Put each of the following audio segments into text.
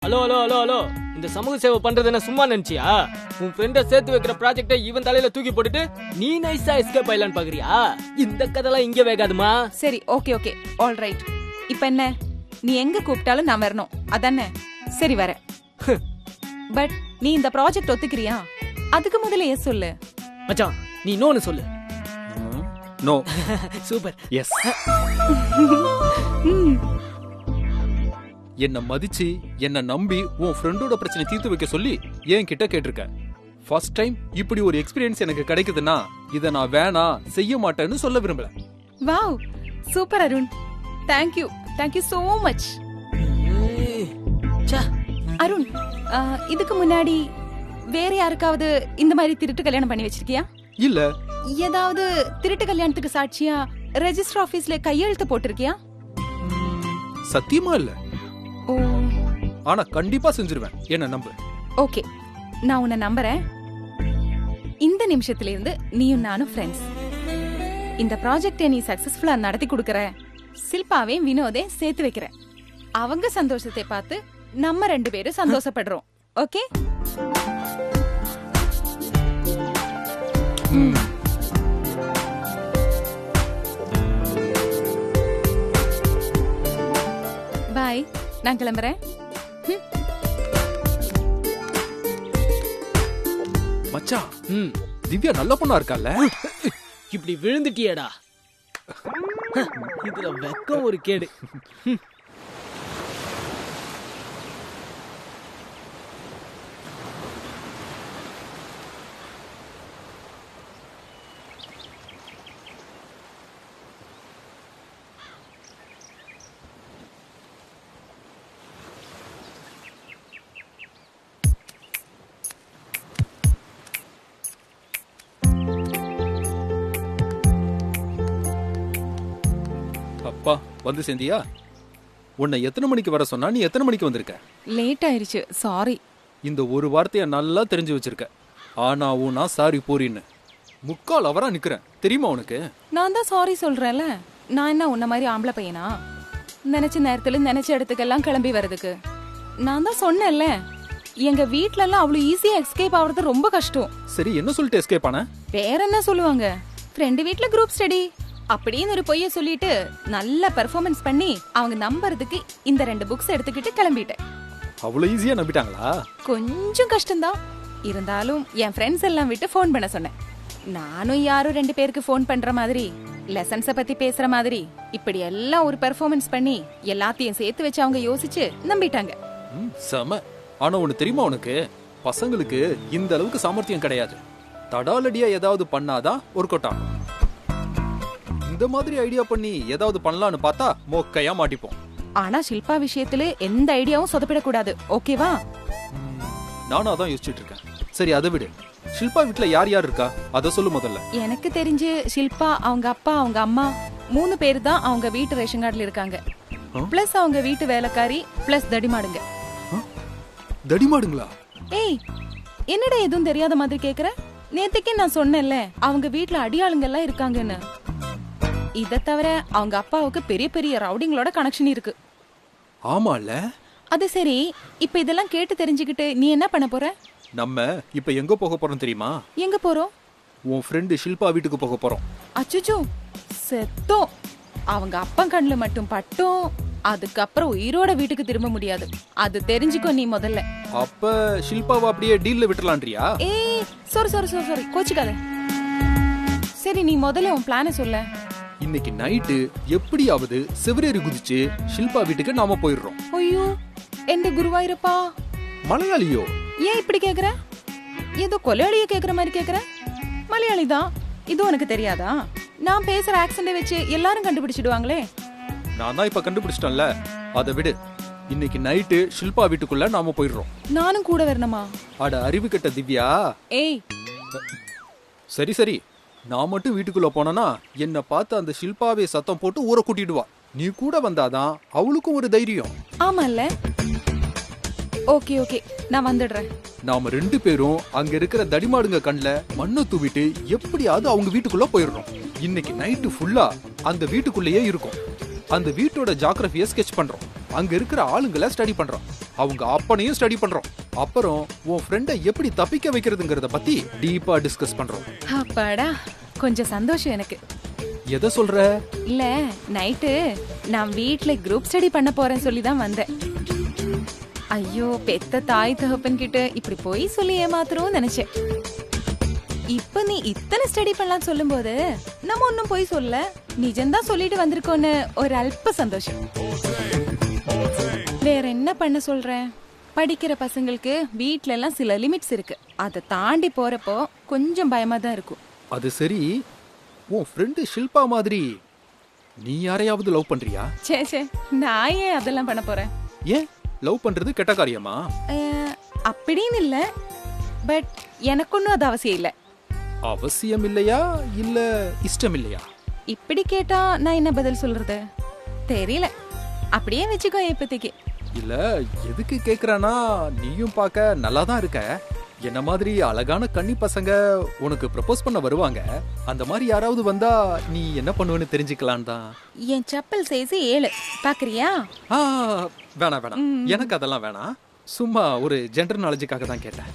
Hello hello hello hello, இந்த சமூக சேவை பண்றது என்ன சும்மா நினைச்சியா? உன் ஃப்ரெண்ட சேர்த்து வைக்கிற ப்ராஜெக்டை இவன் தலையில தூக்கி போட்டுட்டு நீ நைஸா எஸ்கேப் ஆயிலான்னு பாக்குறியா? இந்த கதைலாம் இங்க வேகாதுமா. சரி, ஓகே ஓகே, ஆல் ரைட். இப்ப என்ன, நீ எங்க கூப்பிட்டாலும் நான் வரணும் அதானே? சரி வர. பட் நீ இந்த ப்ராஜெக்ட் ஒத்துக்கிறியா? அதுக்கு முதல்ல எஸ் சொல்லு. மச்சான், நீ நோன்னு சொல்லு. நோ. சூப்பர். எஸ். என்ன மதிச்சு என்ன நம்பி உன் ஃப்ரெண்டோட பிரச்சனை தீர்த்து வைக்க சொல்லி என் கிட்ட கேட்டிருக்க. ஃபர்ஸ்ட் டைம் இப்படி ஒரு எக்ஸ்பீரியன்ஸ் எனக்கு கிடைக்குதுன்னா இத நான் வேணா செய்ய மாட்டேன்னு சொல்ல விரும்பல. Wow, super Arun. Thank you so much. Arun, இதுக்கு முன்னாடி வேற யாருக்காவது இந்த மாதிரி திருட்டு கல்யாணம் பண்ணி வச்சிருக்கியா? இல்ல. ஏதாவது திருட்டு கல்யாணத்துக்கு சாட்சியா ரெஜிஸ்டர் ஆபீஸ்ல கையெழுத்து போட்டிருக்கியா? சத்தியமா இல்ல. ஓ, ஆனா கண்டிப்பா செஞ்சிருவேன், என்ன நம்பு. ஓகே, நான் உன்னை நம்புறேன். இந்த நிமிஷத்துல இருந்து நீயும் நானும் ஃப்ரெண்ட்ஸ். இந்த ப்ராஜெக்டை நீ சக்சஸ்ஃபுல்லா நடத்தி கொடுக்கற, ஷில்பாவே வினோதே சேர்த்து வைக்கிற. அவங்க சந்தோஷத்தை பார்த்து நம்ம 2 பேரும் சந்தோஷப்படுறோம். ஓகே? பாய், நான் கிளம்புறேன். மச்சான், திவ்யா நல்ல பொண்ணா இருக்கால? இப்படி விழுந்துட்டியடா. இதுல வெக்கம் ஒரு கேடு. அப்பா, வந்து சேர்ந்தியா? உன்னை எத்தனை மணிக்கு வர சொன்னா நீ எத்தனை மணிக்கு வந்திருக்க? லேட் ஆயிருச்சு, சாரி. இந்த ஒரு வார்த்தைய நல்லா தெரிஞ்சு வச்சிருக்க. ஆனா ஊனா சாரி போறின்னு 3/4 அவரா நிக்கிறேன், தெரியுமா உனக்கு? நான் தான் சாரி சொல்றேன்ல. நான் என்ன உன்ன மாதிரி ஆம்பளை பையனா? நினைச்ச நேரத்துல நினைச்ச இடத்துக்கெல்லாம் கிளம்பி வர்றதுக்கு. நான் தான் சொன்னேன்ல, எங்க வீட்ல எல்லாம் அவ்வளவு ஈஸியா எஸ்கேப் ஆகுறது ரொம்ப கஷ்டம். சரி, என்ன சொல்லிட்டு எஸ்கேப் ஆன? வேற என்ன சொல்லுவாங்க, ஃப்ரெண்டு வீட்ல குரூப் ஸ்டடி அப்படின்னு ஒரு பொய்ய சொல்லிட்டு நல்ல பெர்ஃபார்மன்ஸ் பண்ணி அவங்க நம்புறதுக்கு இந்த 2 புக்ஸ் எடுத்துக்கிட்டு கிளம்பிட்டேன். அவ்வளவு ஈஸியா நம்பிட்டாங்களா? கொஞ்சம் கஷ்டம்தான். இருந்தாலும் என் ஃப்ரெண்ட்ஸ் எல்லாம் விட்டு ஃபோன் பண்ண சொன்னேன். நானும் யாரும் 2 பேருக்கு ஃபோன் பண்ற மாதிரி, லெசன்ஸ பத்தி பேசுற மாதிரி, இப்படி எல்லாம் ஒரு பெர்ஃபார்மன்ஸ் பண்ணி எல்லாத்தையும் சேர்த்து வச்சு அவங்க யோசிச்சு நம்பிட்டாங்க. செம. ஆனா ஒண்ணு தெரியுமா உனக்கு, பசங்களுக்கு இந்த அளவுக்கு சாமர்த்தியம் கிடையாது. தடாலடியா ஏதாவது பண்ணாதான் ஒர்க் அவுட் ஆகும். இந்த மாதிரி ஐடியா பண்ணி ஏதாவது பண்ணலாம்னு பார்த்தா மொக்கையா மாட்டிப்போம். ஆனா ஷில்பா விஷயத்துல எந்த ஐடியாவும் சொதப்பிடக்கூடாது, ஓகேவா? நானும் அதான் யோசிச்சுட்டு இருக்கேன். சரி, அதை விடு. ஷில்பா வீட்ல யார் யார் இருக்கா அத சொல்லு முதல்ல. எனக்கு தெரிஞ்சு ஷில்பா, அவங்க அப்பா, அவங்க அம்மா 3 பேர் தான் அவங்க வீட்டு ரேஷன் கார்டுல இருக்காங்க. பிளஸ் அவங்க வீட்டு வேலைக்காரி, பிளஸ் தடிமாடுங்க. தடிமாடுங்களா? ஏய், என்னடா எதுவும் தெரியாத மாதிரி கேக்குற? நேத்துக்கே நான் சொன்னேன்ல அவங்க வீட்ல அடியாளுங்க எல்லாம் இருக்காங்கன்னு. இத தவிர அவங்க அப்பாவுக்கு பெரிய பெரிய ரவுடிங்களோட கனெக்ஷன் இருக்கு. ஆமால. அது சரி, இப்ப இதெல்லாம் கேட்டு தெரிஞ்சுக்கிட்டு நீ என்ன பண்ண போற? நம்ம இப்ப எங்க போக போறோம் தெரியுமா? எங்க போறோம்? உன் ஃப்ரெண்டு ஷில்பா வீட்டுக்கு போக போறோம். அச்சுச்சோ, செத்தோம். அவங்க அப்பா கண்ணுல மட்டும் பட்டும் அதுக்கப்புறம் உயிரோட வீட்டுக்கு திரும்ப முடியாது. அது தெரிஞ்சுக்கோ நீ முதல்ல. அப்ப ஷில்பாவை அப்படியே டீல்ல விட்டுறலான்றியா? ஏய், சாரி கோச்சிக்காத. சரி, நீ முதல்ல உன் பிளான சொல்ல. இன்னைக்கு நைட்டு எப்படியாவது செவரேறி குதிச்சு ஷில்பா வீட்டுக்கு நாம போயிடுறோம். ஐயோ, எந்த குருவாயிருப்பா. மலையாளியோ? ஏன் இப்படி கேக்குற? ஏதோ கொலையாளிய கேக்குற மாதிரி கேக்குற. மலையாளி தான், இது உனக்கு தெரியாதா? நான் பேசுற ஆக்சென்ட் வச்சு எல்லாரும் கண்டுபிடிச்சிடுவாங்களே. நான் தான் இப்ப கண்டுபிடிச்சிட்டேன்ல, அதை விடு. இன்னைக்கு நைட்டு ஷில்பா வீட்டுக்குள்ள நாம போயிடுறோம். நானும் கூட வரணுமா? அட அறிவு கெட்ட திவ்யா. ஏய், சரி சரி, நான் மட்டும் வீட்டுக்குள்ள போனா என்ன பார்த்து அந்த ஷில்பாவை சத்தம் போட்டு ஊரை கூட்டிடுவா. நீ கூட வந்தாதான் அவளுக்கும் ஒரு தைரியம். ஆமால. ஓகே ஓகே, நான் வந்துடுறேன். நாம 2 பேரும் அங்க இருக்கிற தடிமாடுங்க கண்ணுல மண்ணை தூவிட்டு எப்படியாவது அவங்க வீட்டுக்குள்ள போயிடுறோம். இன்னைக்கு நைட்டு ஃபுல்லா அந்த வீட்டுக்குள்ளேயே இருக்கும். அந்த வீட்டோட ஜியோகிராஃபியை ஸ்கெட்ச் பண்றோம். அங்க இருக்கிற ஆளுங்களை ஸ்டடி பண்றோம், அவங்க அப்பனையும் ஸ்டடி பண்றோம், அப்புறம் உன் ஃப்ரெண்டை எப்படி தப்பிக்க வைக்கிறதுங்கறத பத்தி டீப்பா டிஸ்கஸ் பண்றோம். அப்பாடா, கொஞ்சம் சந்தோஷம் எனக்கு. எதை சொல்ற? இல்ல, நைட்டு நான் வீட்ல குரூப் ஸ்டடி பண்ண போறேன்னு சொல்லி தான் வந்தேன். ஐயோ, பெத்த தாய் தகப்பன் கிட்ட இப்படி போய் சொல்லி ஏமாத்துறோம் நினைச்சேன். இப்ப நீ இத்தனை ஸ்டடி பண்ணலாம் சொல்லும் போது நம்ம ஒன்னும் போய் சொல்ல, நிஜம்தான் சொல்லிட்டு வந்திருக்கோன்னு ஒரு அல்ப சந்தோஷம். வேற என்ன பண்ண சொல்றேன்? படிக்கிற பசங்களுக்கு வீட்ல எல்லாம் சில லிமிட்ஸ் இருக்கு, அதை தாண்டி போறப்போ கொஞ்சம் பயமா தான் இருக்கும். அது சரி, உன் ஃப்ரெண்டு ஷில்பா மாதிரி நீ யாரையாவது லவ் பண்றியா? சே, நான் ஏன் அதெல்லாம் பண்ண போறேன்? ஏன்? லவ் பண்றது கெட்ட காரியமா? அப்படின்னு இல்ல, பட் எனக்கு ஒன்னும் அது அவசியம் இல்ல. அவசியம் இல்லையா இல்ல இஷ்டம் இல்லையா? இப்படி கேட்டா நான் என்ன பதில் சொல்றது தெரியல. அப்படியே வச்சுக்கோ இப்போதைக்கு. இல்ல, எதுக்கு கேக்குறானா, நீயும் பார்க்க நல்லா தான் இருக்க. என்ன மாதிரி அழகான கன்னி பசங்க உனக்கு ப்ரப்போஸ் பண்ண வருவாங்க. அந்த மாதிரி யாராவது வந்தா நீ என்ன பண்ணுவேன்னு தெரிஞ்சுக்கலாம் தான். என் செப்பல் சைஸ் 7 பாக்குறியா? வேணாம், எனக்கு அதெல்லாம் வேணாம். சும்மா ஒரு ஜெண்டர் நாலேஜுக்காக தான் கேட்டேன்.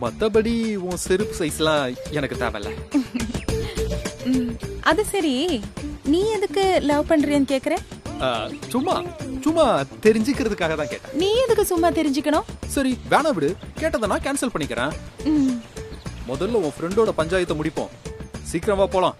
மத்தபடி உன் செருப்பு சைஸ்லாம் எனக்கு தேவையில்ல. அது சரி, நீ எதுக்கு லவ் பண்றியன்னு கேக்குற? சும்மா தெரிஞ்சுக்கிறதுக்காக தான் கேட்டேன். நீ எதுக்கு சும்மா தெரிஞ்சுக்கணும்? சரி, வேணா விடு, கேட்டதை நான் கேன்சல் பண்ணிக்கிறேன். முதல்ல உன் ஃப்ரெண்டோட பஞ்சாயத்தை முடிப்போம். சீக்கிரமா போலாம்.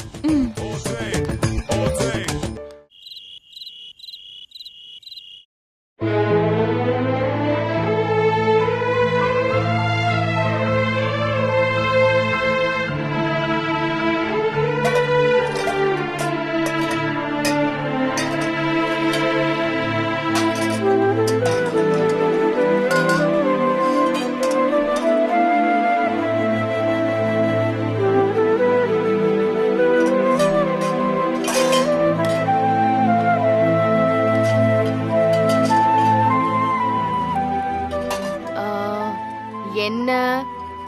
என்ன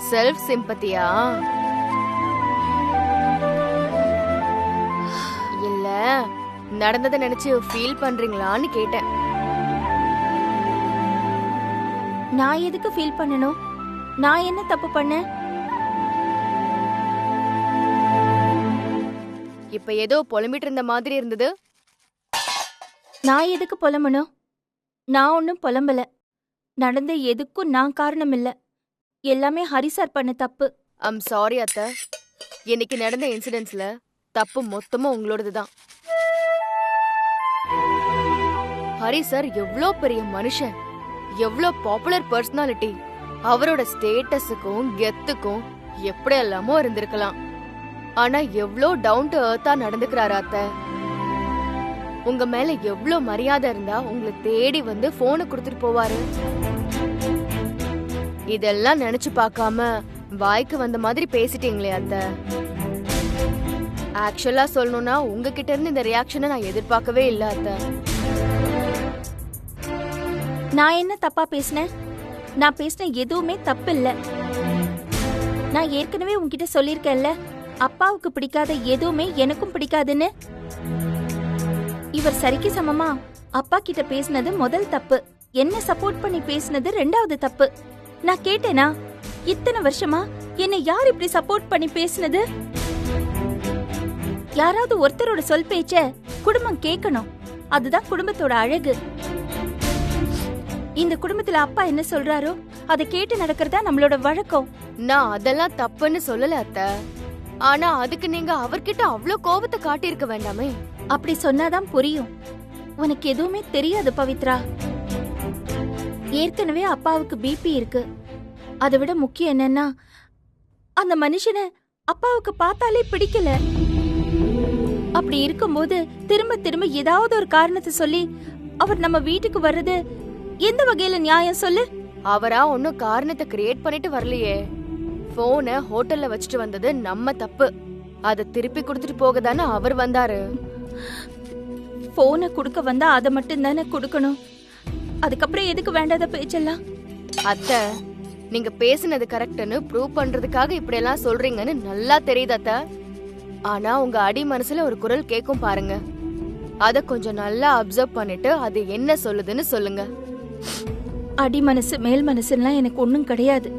செல்ஃப் சிம்பத்தியா? இல்ல நடந்ததை நினைச்சு ஃபீல் பண்றீங்களான்னு கேட்டேன். நான் எதுக்கு ஃபீல் பண்ணணும்? நான் என்ன தப்பு பண்ணேன்? இப்ப ஏதோ புலம்பிட்டு இருந்த மாதிரி இருந்தது. நான் எதுக்கு புலம்பணும்? நான் ஒன்னும் புலம்பல. நடந்த எதுக்கும் நான் காரணம் இல்ல. எல்லாமே ஹரி சார் பண்ண தப்பு. ஐம் சாரி அத்தை. இன்னைக்கு நடந்த இன்சிடென்ட்ஸ்ல தப்பு மொத்தமும் உங்களோடதுதான். ஹரி சார் எவ்ளோ பெரிய மனுஷன், எவ்ளோ பாப்புலர் பர்சனாலிட்டி. அவரோட ஸ்டேட்டஸுக்கும் கெத்துக்கும் எப்படி எல்லாமோ இருந்திருக்கலாம். ஆனா எவ்ளோ டவுன் டு எர்த்தா நடந்துக்கிறாரு அத்தை. உங்க மேல எவ்ளோ மரியாதை இருந்தா உங்களை தேடி வந்து போனை கொடுத்துட்டு போவாரு. இதெல்லாம் நினைச்சு பார்க்காம வாய்க்கு வந்த மாதிரி பேசிட்டீங்களே அத்தை. ஆக்சுவலா சொல்லணும்னா உங்ககிட்ட இருந்து இந்த ரியாக்ஷனை நான் எதிர்பார்க்கவே இல்ல அத்தை. நான் என்ன தப்பா பேசினேன்? நான் பேசின எதுவுமே தப்பு இல்ல. நான் ஏற்கனவே உன்கிட்ட சொல்லிருக்கேன்ல, அப்பாவுக்கு பிடிக்காத எதுவுமே எனக்கும் பிடிக்காதுன்னு. இவர் சரிக்கு சமமா அப்பா கிட்ட பேசினது முதல் தப்பு. என்ன சப்போர்ட் பண்ணி பேசினது ரெண்டாவது தப்பு. நான் கேட்டேனா, இத்தனை வருஷமா என்ன யார் இப்படி சப்போர்ட் பண்ணி பேசினது? யாராவது ஒருத்தரோட சொல் பேச்ச குடும்பம் கேட்கணும். அதுதான் குடும்பத்தோட அழகு. இந்த குடும்பத்துல அப்பா என்ன சொல்றாரோ அதை கேட்டு நடக்கிறதா நம்மளோட வழக்கம். நான் அதெல்லாம் தப்புன்னு சொல்லல அத்தை. ஆனா அதுக்கு நீங்க அவர்கிட்ட அவ்ளோ கோபத்தை காட்டியிருக்க வேண்டாமே. அப்படி சொன்னாதான் புரியும். உனக்கு எதுவுமே தெரியாது பவித்ரா. ஏற்கனவே அப்பாவுக்கு பிபி இருக்கு. அதை விட முக்கியம் என்னன்னா, அந்த மனுஷனை அப்பாவுக்கு பார்த்தாலே பிடிக்கல. அப்படி இருக்கும்போது திரும்ப திரும்ப ஏதாவது ஒரு காரணத்தை சொல்லி அவர் நம்ம வீட்டுக்கு வர்றது எந்த வகையில நியாயம் சொல்லு? அவரா ஒன்னும் காரணத்தை கிரியேட் பண்ணிட்டு வரலையே. போனை ஹோட்டல்ல வச்சுட்டு வந்தது நம்ம தப்பு. அத திருப்பி கொடுத்துட்டு போக தானே அவர் வந்தாரு. போனை குடுக்க வந்தா அதை மட்டும் தானே குடுக்கணும். அதுக்கப்புறம் எதுக்கு வேண்டாத பேச்செல்லாம்? அத்தை, நீங்க பேசுனது கரெக்ட்னு ப்ரூவ் பண்றதுக்காக இப்படி எல்லாம் சொல்றீங்கன்னு நல்லா தெரியுது அத்தை. ஆனா உங்க அடி மனசுல ஒரு குரல் கேக்கும் பாருங்க. அத கொஞ்சம் நல்லா அப்சர்வ் பண்ணிட்டு அது என்ன சொல்லுதுன்னு சொல்லுங்க. அடி மனசு மேல் மனசுலாம் எனக்கு ஒண்ணும் கிடையாது.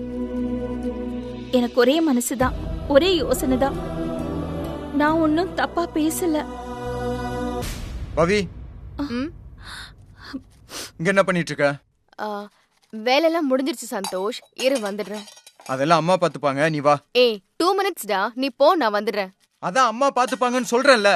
எனக்கு ஒரே மனசுதான், ஒரே யோசனை தான். நான் ஒன்னும் தப்பா பேசல. பவி, ம்? இங்க என்ன பண்ணிட்டு இருக்க? ஆ, வேலையெல்லாம் முடிஞ்சிருச்சு சந்தோஷ், இரு வந்துடுறேன். அதெல்லாம் அம்மா பாத்துப்பாங்க, நீ வா. ஏய் 2 minutes டா, நீ போ, நான் வந்துடுறேன். அதான் அம்மா பாத்துப்பாங்கன்னு சொல்றேன்ல.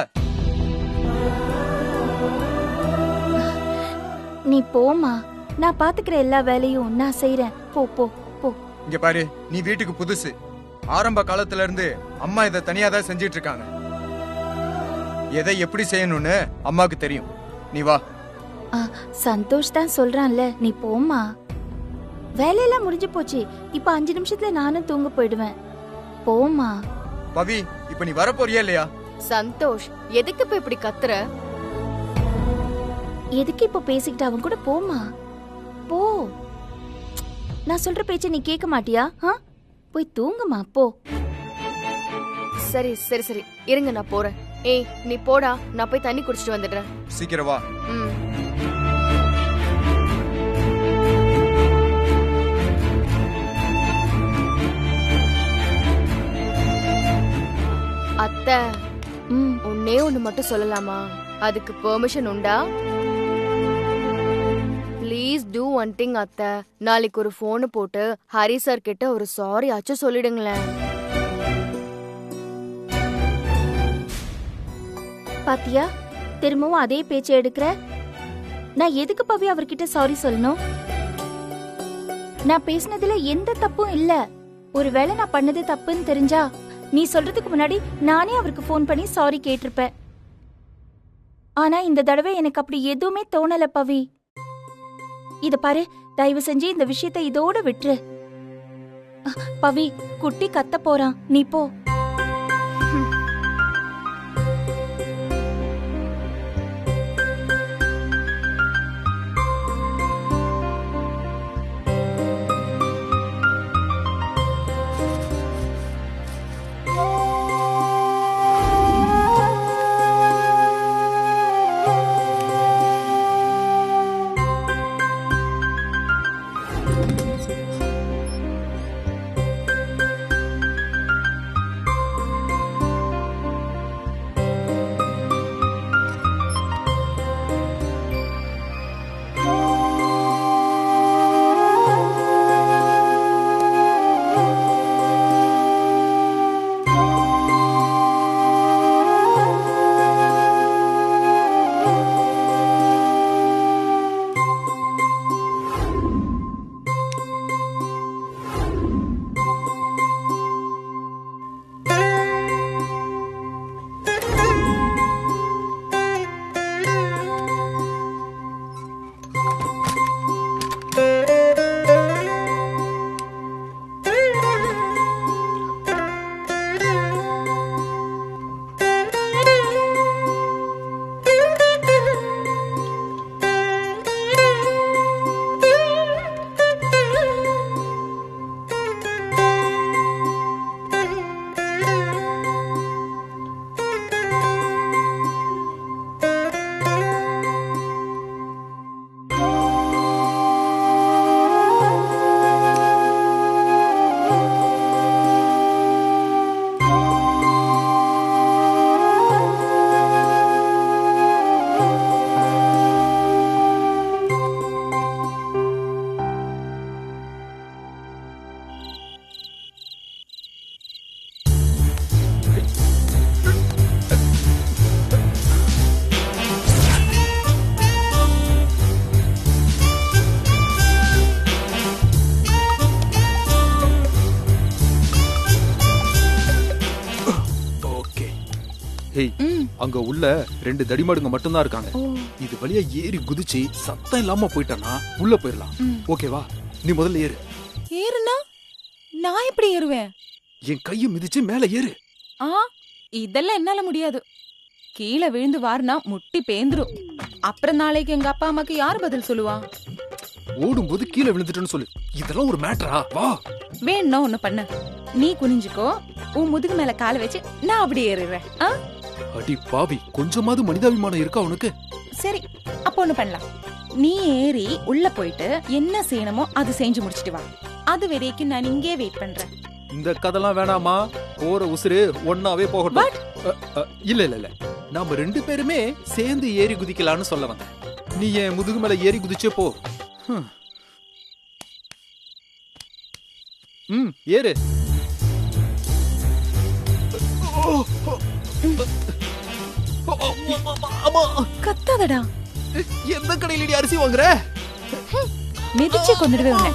நீ போமா, நான் பாத்துக்கிற எல்லா வேலையும் நான் செய்யறேன். போ போ போ. இங்க பாரு, நீ வீட்டுக்கு புதுசு. ஆரம்ப காலத்துல இருந்து அம்மா இதை தனியா தான் செஞ்சிட்டு இருக்காங்க. எதை எப்படி செய்யணும்னு அம்மாக்கு தெரியும். நீ வா. சந்தோஷ் தான் சொல்றான்ல, நீ போமா. வேலையெல்லாம் முடிஞ்சு போச்சு. இப்ப 5 நிமிஷத்துல நானும் தூங்க போயிடுவேன். போமா. பவி, இப்ப நீ வர போறியா இல்லையா? சந்தோஷ், எதுக்கு இப்ப இப்படி கத்துற? எதுக்கு இப்ப பேசிக்கிட்டு அவன் கூட போமா. போ. நான் சொல்ற பேச்ச நீ கேட்க மாட்டியா? போய் தூங்குமா போ. சரி சரி சரி, இருங்க நான் போறேன். ஏய் நீ போடா, நான் போய் தண்ணி குடிச்சிட்டு வந்துடுறேன். சீக்கிரம் வா. ம். அத்தை, ஒன்னே ஒண்ணு மட்டும் சொல்லலாமா? அதுக்கு பெர்மிஷன் உண்டா? ப்ளீஸ் டூ ஒன் திங் அத்தை. நாளைக்கு ஒரு போன் போட்டு ஹரி சார் கிட்ட ஒரு சாரி ஆச்சும் சொல்லிடுங்களேன். பாத்தியா, திரும்பவும் அதே பேச்ச எடுக்கிற. நான் எதுக்கு பவி அவர்கிட்ட சாரி சொல்லணும்? நான் பேசினதுல எந்த தப்பும் இல்ல. ஒருவேளை நான் பண்ணது தப்புன்னு தெரிஞ்சா நீ சொல்றதுக்கு முன்னாடி நானே அவருக்கு போன் பண்ணி சாரி கேட்டிருப்பேன். ஆனா இந்த தடவை எனக்கு அப்படி எதுவுமே தோணல பவி. இத பாரு, தயவு செஞ்சு இந்த விஷயத்தை இதோட விட்டுரு. பவி, குட்டி கத்த போறான், நீ போ. அங்க உள்ள 2 தடிமாடுங்க மட்டும்தான் இருக்காங்க. இது வழியா ஏறி குதிச்சு சத்தம் இல்லாம போயிட்டானா உள்ள போயிடலாம். ஓகேவா? நீ முதல்ல ஏறு. ஏறுனா நான் எப்படி ஏறுவேன்? என் கையை மிதிச்சு மேல ஏறு. இதெல்லாம் என்னால முடியாது. கீழே விழுந்து வாருனா முட்டி பேந்துரும். அப்புறம் நாளைக்கு எங்க அப்பா அம்மாக்கு யார் பதில் சொல்லுவா? ஓடும்போது கீழே விழுந்துட்டேன்னு சொல்லு. இதெல்லாம் ஒரு மேட்டரா? வா. வேணும்னா ஒண்ணு பண்ண, நீ குனிஞ்சுக்கோ, உன் முதுகு மேல காலை வச்சு நான் அப்படி ஏறுறேன். அடி பாவி, கொஞ்சமாவது மனிதாபிமானம் இருக்கா உனக்கு? சரி, அப்ப ஒண்ணு பண்ணலாம். நீ ஏறி உள்ள போயிட்டு என்ன செய்யணுமோ அது செஞ்சு முடிச்சிட்டு வா. அது வரைக்கும் நான் இங்கே வெயிட் பண்றேன். இந்த கதெல்லாம் வேணாமா? போற உசுறு ஒன்னாவே போகட்டும். இல்ல இல்ல இல்ல, நாம 2 பேருமே சேர்ந்து ஏறி குதிக்கலாம்னு சொல்ல வந்தேன். நீ என் முதுகு மேல ஏறி குதிச்சே போ. ஏறு. கத்தாதடா. எந்த கடையிலடி அரிசி வாங்குற? மிதிச்சு கொண்டுடுவேன் உன்னை.